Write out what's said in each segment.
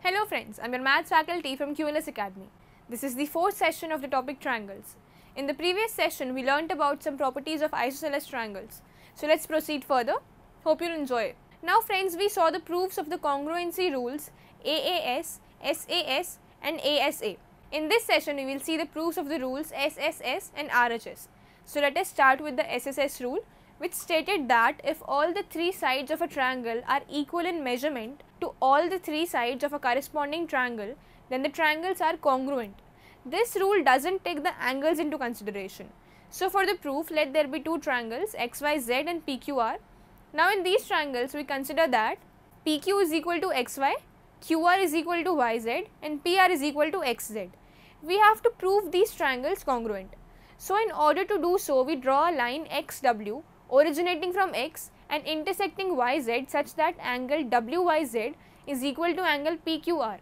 Hello friends, I am your maths faculty from QLS Academy. This is the fourth session of the topic triangles. In the previous session, we learnt about some properties of isosceles triangles. So let's proceed further. Hope you'll enjoy it. Now friends, we saw the proofs of the congruency rules AAS, SAS and ASA. In this session, we will see the proofs of the rules SSS and RHS. So let us start with the SSS rule, which stated that if all the three sides of a triangle are equal in measurement to all the three sides of a corresponding triangle, then the triangles are congruent. This rule doesn't take the angles into consideration. So for the proof, let there be two triangles XYZ and PQR. Now in these triangles, we consider that PQ is equal to XY, QR is equal to YZ and PR is equal to XZ. We have to prove these triangles congruent. So in order to do so, we draw a line XW originating from X and intersecting YZ such that angle WYZ is equal to angle PQR.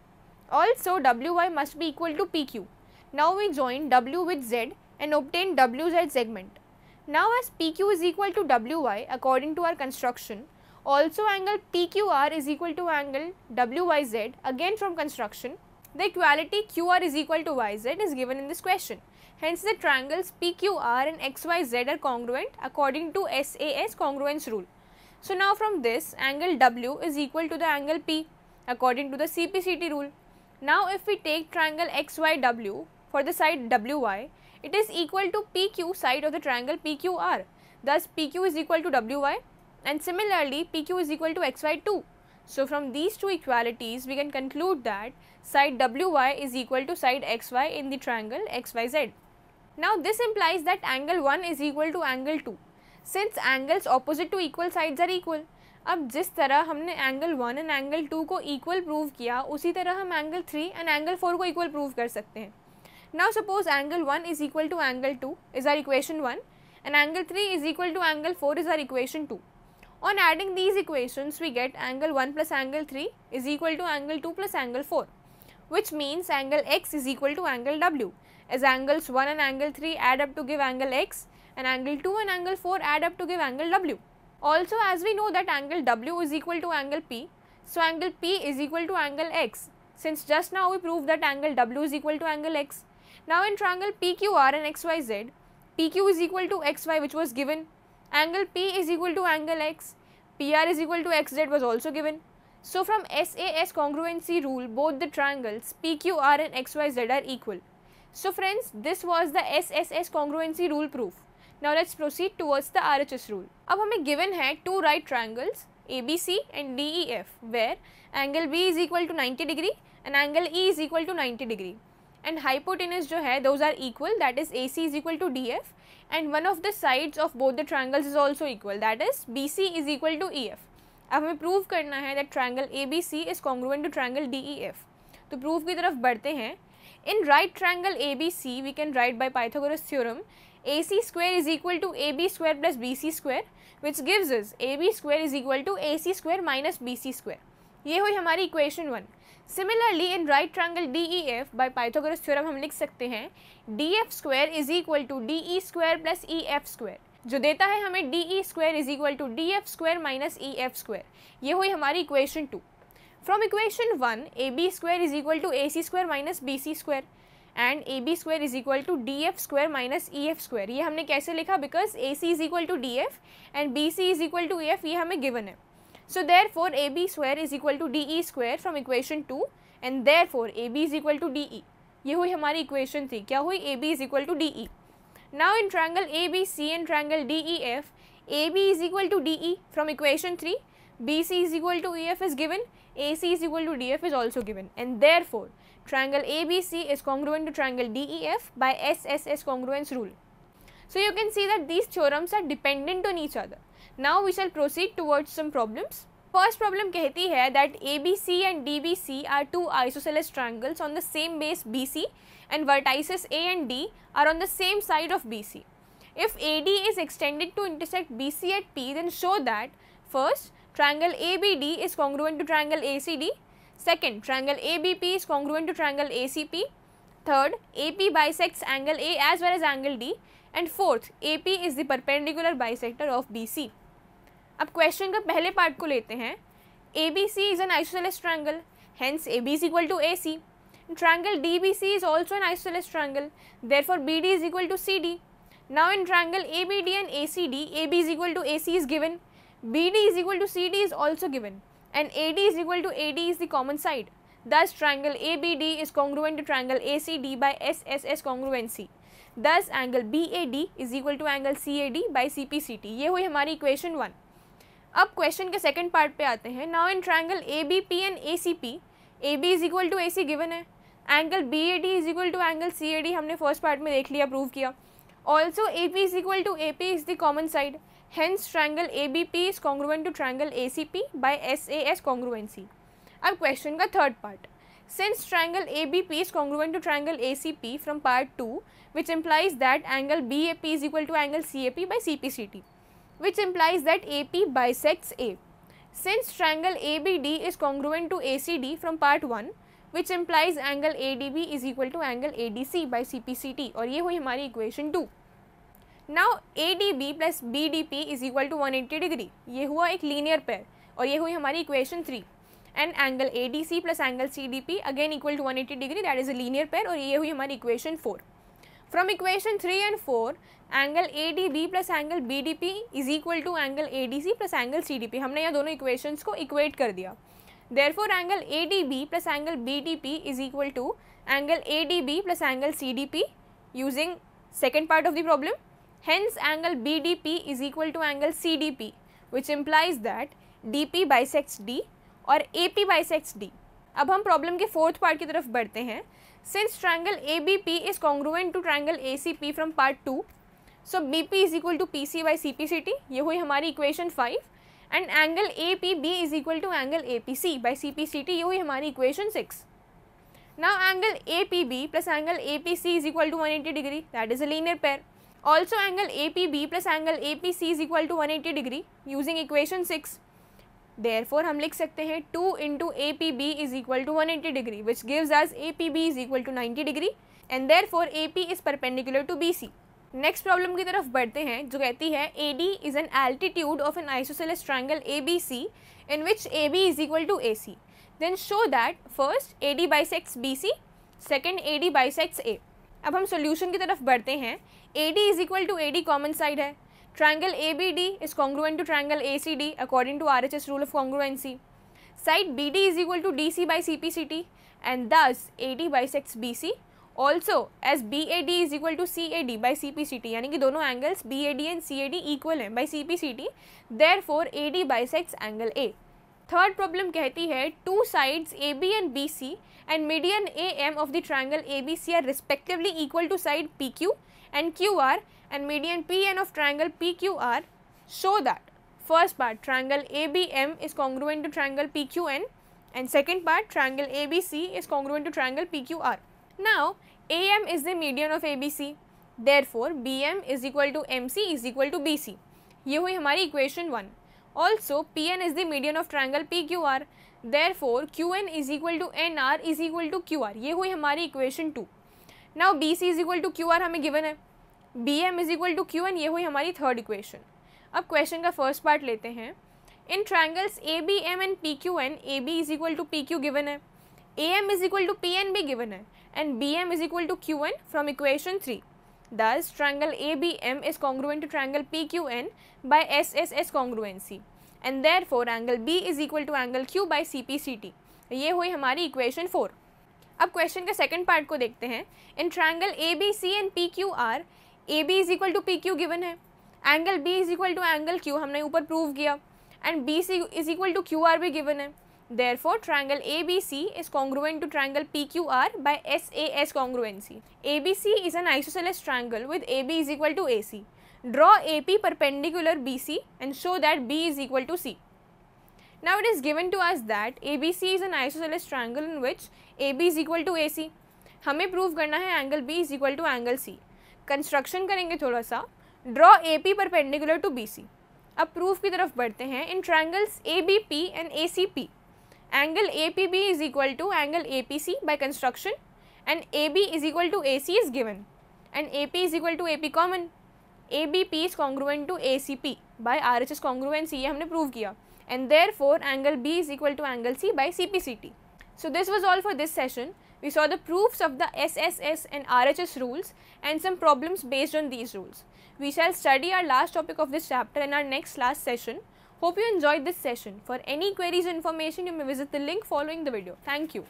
Also, WY must be equal to PQ. Now we join W with Z and obtain WZ segment. Now as PQ is equal to WY according to our construction, also angle PQR is equal to angle WYZ again from construction. The equality QR is equal to YZ is given in this question. Hence, the triangles PQR and XYZ are congruent according to SAS congruence rule. So, now from this, angle W is equal to the angle P according to the CPCT rule. Now, if we take triangle XYW for the side WY, it is equal to PQ side of the triangle PQR. Thus, PQ is equal to WY and similarly, PQ is equal to XY too. So, from these two equalities, we can conclude that side WY is equal to side XY in the triangle XYZ. Now this implies that angle 1 is equal to angle 2, since angles opposite to equal sides are equal. अब जिस तरह हमने angle 1 and angle 2 को equal prove किया, उसी तरह हम angle 3 and angle 4 को equal prove कर सकते हैं. Now suppose angle 1 is equal to angle 2 is our equation 1 and angle 3 is equal to angle 4 is our equation 2. On adding these equations, we get angle 1 plus angle 3 is equal to angle 2 plus angle 4, which means angle X is equal to angle W, as angles 1 and angle 3 add up to give angle X and angle 2 and angle 4 add up to give angle W. Also, as we know that angle W is equal to angle P, so angle P is equal to angle X, since just now we proved that angle W is equal to angle X. Now in triangle PQR and XYZ, PQ is equal to XY which was given, angle P is equal to angle X, PR is equal to XZ was also given. So from SAS congruency rule, both the triangles PQR and XYZ are equal. So friends, this was the SSS congruency rule proof. Now let's proceed towards the RHS rule. अब हमें given है two right triangles ABC and DEF where angle B is equal to 90 degree and angle E is equal to 90 degree. And hypotenuse जो है those are equal, that is AC is equal to DF, and one of the sides of both the triangles is also equal, that is BC is equal to EF. अब हमें prove करना है that triangle ABC is congruent to triangle DEF. तो proof की तरफ बढ़ते हैं. In right triangle ABC, we can write by Pythagoras theorem, AC square is equal to AB square plus BC square, which gives us AB square is equal to AC square minus BC square. ये हुई हमारी equation 1. Similarly, in right triangle DEF, by Pythagoras theorem हम लिख सकते हैं DF square is equal to DE square plus EF square, जो देता है हमें DE square is equal to DF square minus EF square. ये हुई हमारी equation 2. From equation 1, AB square is equal to AC square minus BC square and AB square is equal to DF square minus EF square. ये हमने कैसे लिखा? Because AC is equal to DF and BC is equal to EF, ये हमें given है. So therefore AB square is equal to DE square from equation 2 and therefore AB is equal to DE. ये हुई हमारी equation 3. क्या हुई? AB is equal to DE. Now in triangle ABC and triangle DEF, AB is equal to DE from equation 3, BC is equal to EF is given, AC is equal to DF is also given, and therefore triangle ABC is congruent to triangle DEF by SSS congruence rule. So you can see that these theorems are dependent on each other. Now we shall proceed towards some problems. First problem कहती है that ABC and DBC are two isosceles triangles on the same base BC and vertices A and D are on the same side of BC. If AD is extended to intersect BC at P, then show that first, triangle ABD is congruent to triangle ACD. Second, triangle ABP is congruent to triangle ACP. Third, AP bisects angle A as well as angle D. And fourth, AP is the perpendicular bisector of BC. अब question का पहले part को लेते हैं. ABC is an isosceles triangle. hence AB is equal to AC. Triangle DBC is also an isosceles triangle, therefore BD is equal to CD. Now in triangle ABD and ACD, AB is equal to AC is given, BD is equal to CD is also given, and AD is equal to AD is the common side. Thus triangle ABD is congruent to triangle ACD by SSS congruency. Thus angle BAD is equal to angle CAD by CPCT. ये हुई हमारी equation 1. अब question के second part पे आते हैं. Now in triangle ABP and ACP, AB is equal to AC given है, angle BAD is equal to angle CAD हमने फर्स्ट पार्ट में देख लिया, प्रूव किया. Also AP is equal to AP is the common side, hence triangle ABP is congruent to triangle ACP by SAS congruency. अब question का third part. Since triangle ABP is congruent to triangle ACP from part 2, which implies that angle BAP is equal to angle CAP by CPCT, which implies that AP bisects A. Since triangle ABD is congruent to ACD from part 1, which implies angle ADB is equal to angle ADC by CPCT, और ये हुई हमारी equation 2. Now ADB plus BDP is equal to 180 degree, ये हुआ एक linear pair, और ये हुई हमारी equation 3. and angle ADC plus angle CDP again equal to 180 degree, that is a linear pair, और ये हुई हमारी equation 4. From equation 3 and 4, angle ADB plus angle BDP is equal to angle ADC plus angle CDP. हमने यहाँ दोनों equations को equate कर दिया. Therefore angle ADB plus angle BDP is equal to angle ADB plus angle CDP using second part of the problem. Hence angle BDP is equal to angle CDP, which implies that DP bisects D और AP bisects D. अब हम problem के fourth part की तरफ बढ़ते हैं. Since triangle ABP is congruent to triangle ACP from part 2, so BP is equal to PC by CPCT, ये हुई हमारी equation 5, and angle APB is equal to angle APC by CPCT, ये हुई हमारी equation 6. Now angle APB plus angle APC is equal to 180 degree, that is a linear pair. Also angle APB plus angle APC is equal to 180 degree using equation 6. Therefore हम लिख सकते हैं 2 into APB is equal to 180 degree, which gives us APB is equal to 90 degree, and therefore AP is perpendicular to BC. Next problem की तरफ बढ़ते हैं, जो कहती है AD is an altitude of an isosceles triangle ABC in which AB is equal to AC. Then show that first AD bisects BC, second AD bisects A. अब हम solution की तरफ बढ़ते हैं. AD is equal to AD common side है. Triangle ABD is congruent to triangle ACD according to RHS rule of congruency. Side BD is equal to DC by CPCT, and thus AD bisects BC. Also as BAD is equal to CAD by CPCT, यानी कि दोनों angles BAD and CAD equal हैं by CPCT, therefore AD bisects angle A. Third problem कहती है two sides AB and BC and median AM of the triangle ABC are respectively equal to side PQ and QR, and median PN of triangle PQR. Show that first part triangle ABM is congruent to triangle PQN, and second part triangle ABC is congruent to triangle PQR. Now AM is the median of ABC, therefore BM is equal to MC is equal to BC. ये हुई हमारी equation 1. Also PN is the median of triangle PQR, therefore QN is equal to NR is equal to QR. ये हुई हमारी equation 2. Now BC is equal to QR हमें given है, BM is equal to QN, ये हुई हमारी third equation. अब question का फर्स्ट पार्ट लेते हैं. In triangles ABM and PQN, AB is equal to PQ given है, AM is equal to PN भी गिवन है, and BM is equal to QN from equation 3. Thus triangle ABM is congruent to triangle PQN by SSS congruency, and therefore angle B is equal to angle Q by CPCT. ये हुई हमारी equation 4. अब question के second part को देखते हैं. In triangle ABC and PQR, AB is equal to PQ given है, angle B is equal to angle Q हमने ऊपर प्रूव किया, and BC is equal to QR भी गिवन है. Therefore triangle ABC is congruent to triangle PQR by SAS congruency. ABC is an isosceles triangle with AB is equal to AC. Draw AP perpendicular BC and show that B is equal to C. Now it is given to us that ABC is an isosceles triangle in which AB is equal to AC. हमें prove करना है angle B is equal to angle C. Construction करेंगे थोड़ा सा. Draw AP perpendicular to BC. अब proof की तरफ बढ़ते हैं. In triangles ABP and ACP, angle APB is equal to angle APC by construction, and AB is equal to AC is given, and AP is equal to AP common. ABP is congruent to ACP by RHS congruency, ये हमने prove किया, and therefore angle B is equal to angle C by CPCT. So this was all for this session. We saw the proofs of the SSS and RHS rules and some problems based on these rules. We shall study our last topic of this chapter in our next session. Hope you enjoyed this session. For any queries or information, you may visit the link following the video. Thank you.